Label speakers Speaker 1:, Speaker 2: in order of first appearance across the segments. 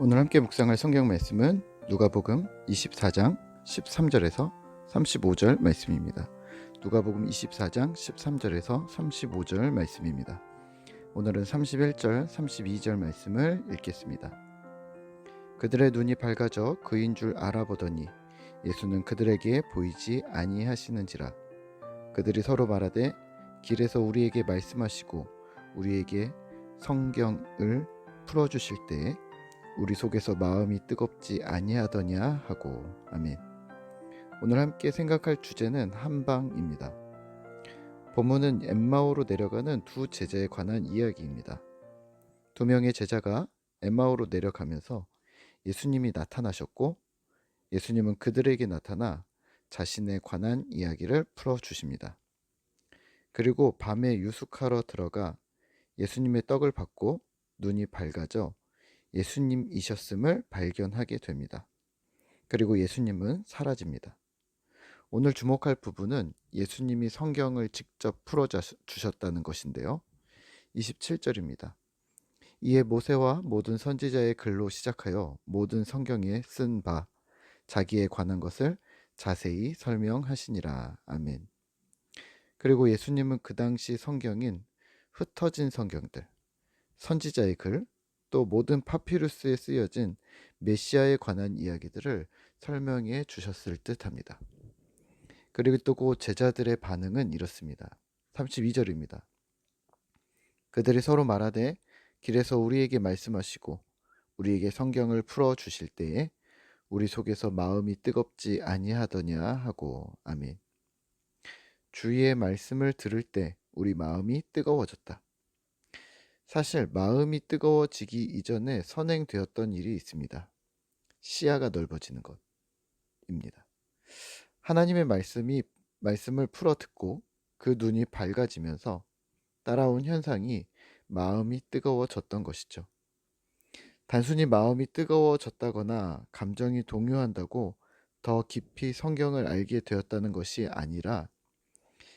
Speaker 1: 오늘 함께 묵상할 성경 말씀은 누가복음 24장 13절에서 35절 말씀입니다. 누가복음 24장 13절에서 35절 말씀입니다. 오늘은 31절, 32절 말씀을 읽겠습니다. 그들의 눈이 밝아져 그인 줄 알아보더니 예수는 그들에게 보이지 아니하시는지라. 그들이 서로 말하되 길에서 우리에게 말씀하시고 우리에게 성경을 풀어주실 때에 우리 속에서 마음이 뜨겁지 아니하더냐 하고. 아멘. 오늘 함께 생각할 주제는 한방입니다. 본문은 엠마오로 내려가는 두 제자에 관한 이야기입니다. 두 명의 제자가 엠마오로 내려가면서 예수님이 나타나셨고 예수님은 그들에게 나타나 자신에 관한 이야기를 풀어주십니다. 그리고 밤에 유숙하러 들어가 예수님의 떡을 받고 눈이 밝아져 예수님이셨음을 발견하게 됩니다. 그리고 예수님은 사라집니다. 오늘 주목할 부분은 예수님이 성경을 직접 풀어주셨다는 것인데요. 27절입니다. 이에 모세와 모든 선지자의 글로 시작하여 모든 성경에 쓴 바 자기에 관한 것을 자세히 설명하시니라. 아멘. 그리고 예수님은 그 당시 성경인 흩어진 성경들, 선지자의 글, 또 모든 파피루스에 쓰여진 메시아에 관한 이야기들을 설명해 주셨을 듯합니다. 그리고 또 그 제자들의 반응은 이렇습니다. 32절입니다. 그들이 서로 말하되 길에서 우리에게 말씀하시고 우리에게 성경을 풀어 주실 때에 우리 속에서 마음이 뜨겁지 아니하더냐 하고. 아멘. 주의 말씀을 들을 때 우리 마음이 뜨거워졌다. 사실 마음이 뜨거워지기 이전에 선행되었던 일이 있습니다. 시야가 넓어지는 것입니다. 하나님의 말씀을 풀어 듣고 그 눈이 밝아지면서 따라온 현상이 마음이 뜨거워졌던 것이죠. 단순히 마음이 뜨거워졌다거나 감정이 동요한다고 더 깊이 성경을 알게 되었다는 것이 아니라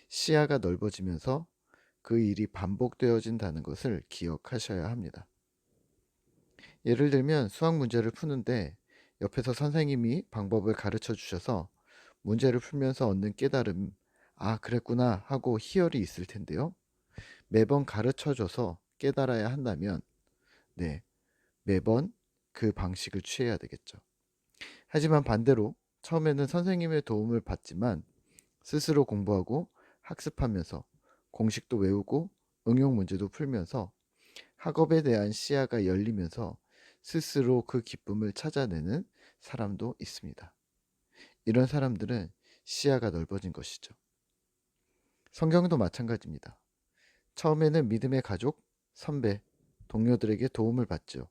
Speaker 1: 시야가 넓어지면서 그 일이 반복되어진다는 것을 기억하셔야 합니다. 예를 들면 수학 문제를 푸는데 옆에서 선생님이 방법을 가르쳐 주셔서 문제를 풀면서 얻는 깨달음, 아, 그랬구나 하고 희열이 있을 텐데요. 매번 가르쳐 줘서 깨달아야 한다면, 매번 그 방식을 취해야 되겠죠. 하지만 반대로 처음에는 선생님의 도움을 받지만 스스로 공부하고 학습하면서 공식도 외우고 응용 문제도 풀면서 학업에 대한 시야가 열리면서 스스로 그 기쁨을 찾아내는 사람도 있습니다. 이런 사람들은 시야가 넓어진 것이죠. 성경도 마찬가지입니다. 처음에는 믿음의 가족, 선배, 동료들에게 도움을 받죠.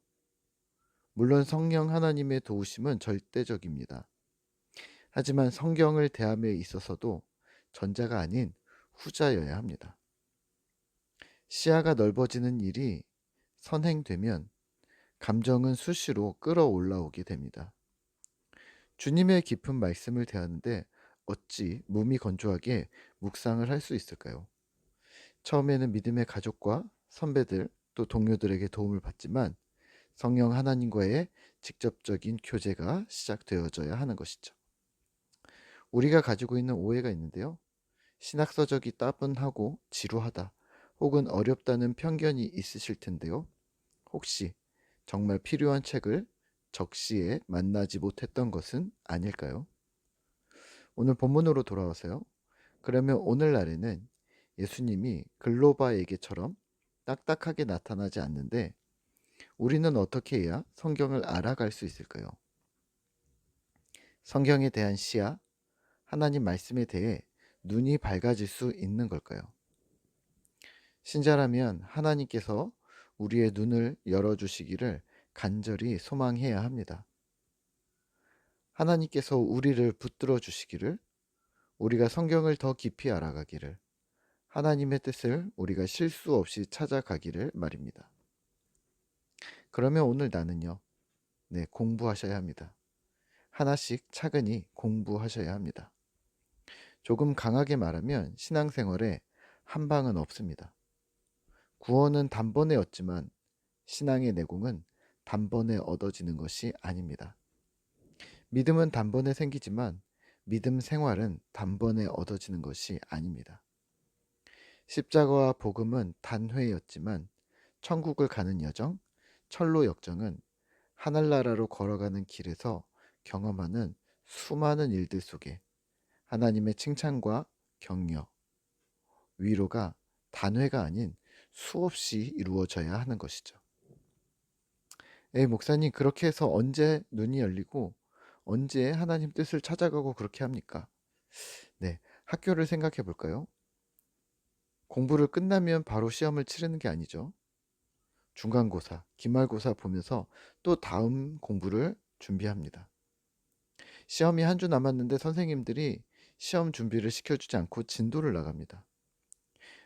Speaker 1: 물론 성령 하나님의 도우심은 절대적입니다. 하지만 성경을 대함에 있어서도 전자가 아닌 후자여야 합니다. 시야가 넓어지는 일이 선행되면 감정은 수시로 끌어올라오게 됩니다. 주님의 깊은 말씀을 대하는데 어찌 몸이 건조하게 묵상을 할 수 있을까요? 처음에는 믿음의 가족과 선배들 또 동료들에게 도움을 받지만 성령 하나님과의 직접적인 교제가 시작되어져야 하는 것이죠. 우리가 가지고 있는 오해가 있는데요. 신학서적이 따분하고 지루하다 혹은 어렵다는 편견이 있으실 텐데요. 혹시 정말 필요한 책을 적시에 만나지 못했던 것은 아닐까요? 오늘 본문으로 돌아오세요. 그러면 오늘날에는 예수님이 글로바에게처럼 딱딱하게 나타나지 않는데 우리는 어떻게 해야 성경을 알아갈 수 있을까요? 성경에 대한 시야, 하나님 말씀에 대해 눈이 밝아질 수 있는 걸까요? 신자라면 하나님께서 우리의 눈을 열어주시기를 간절히 소망해야 합니다. 하나님께서 우리를 붙들어 주시기를, 우리가 성경을 더 깊이 알아가기를, 하나님의 뜻을 우리가 실수 없이 찾아가기를 말입니다. 그러면 오늘 나는요, 공부하셔야 합니다. 하나씩 차근히 공부하셔야 합니다. 조금 강하게 말하면 신앙생활에 한방은 없습니다. 구원은 단번에 얻지만 신앙의 내공은 단번에 얻어지는 것이 아닙니다. 믿음은 단번에 생기지만 믿음 생활은 단번에 얻어지는 것이 아닙니다. 십자가와 복음은 단회였지만 천국을 가는 여정, 철로 역정은 하늘나라로 걸어가는 길에서 경험하는 수많은 일들 속에 하나님의 칭찬과 격려, 위로가 단회가 아닌 수없이 이루어져야 하는 것이죠. 목사님, 그렇게 해서 언제 눈이 열리고 언제 하나님 뜻을 찾아가고 그렇게 합니까? 네, 학교를 생각해 볼까요? 공부를 끝나면 바로 시험을 치르는 게 아니죠. 중간고사, 기말고사 보면서 또 다음 공부를 준비합니다. 시험이 한 주 남았는데 선생님들이 시험 준비를 시켜주지 않고 진도를 나갑니다.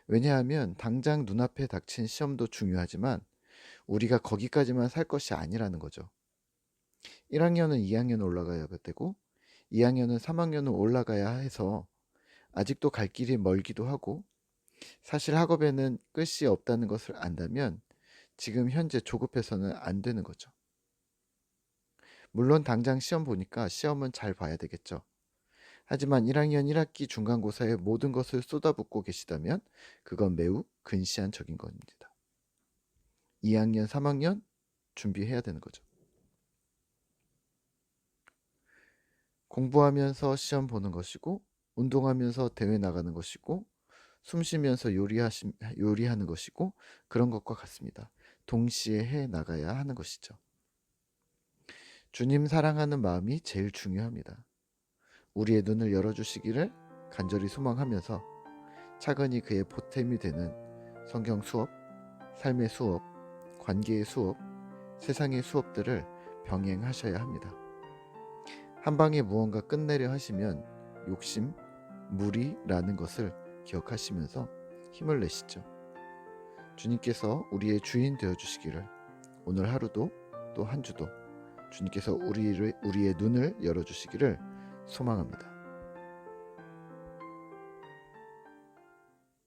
Speaker 1: 왜냐하면 당장 눈앞에 닥친 시험도 중요하지만 우리가 거기까지만 살 것이 아니라는 거죠. 1학년은 2학년 올라가야 되고 2학년은 3학년을 올라가야 해서 아직도 갈 길이 멀기도 하고, 사실 학업에는 끝이 없다는 것을 안다면 지금 현재 조급해서는 안 되는 거죠. 물론 당장 시험 보니까 시험은 잘 봐야 되겠죠. 하지만 1학년 1학기 중간고사에 모든 것을 쏟아붓고 계시다면 그건 매우 근시안적인 겁니다. 2학년, 3학년 준비해야 되는 거죠. 공부하면서 시험 보는 것이고, 운동하면서 대회 나가는 것이고, 숨 쉬면서 요리하는 것이고, 그런 것과 같습니다. 동시에 해 나가야 하는 것이죠. 주님 사랑하는 마음이 제일 중요합니다. 우리의 눈을 열어주시기를 간절히 소망하면서 차근히 그의 보탬이 되는 성경 수업, 삶의 수업, 관계의 수업, 세상의 수업들을 병행하셔야 합니다. 한 방에 무언가 끝내려 하시면 욕심, 무리라는 것을 기억하시면서 힘을 내시죠. 주님께서 우리의 주인 되어주시기를 오늘 하루도 또 한 주도 주님께서 우리의 눈을 열어주시기를 소망합니다.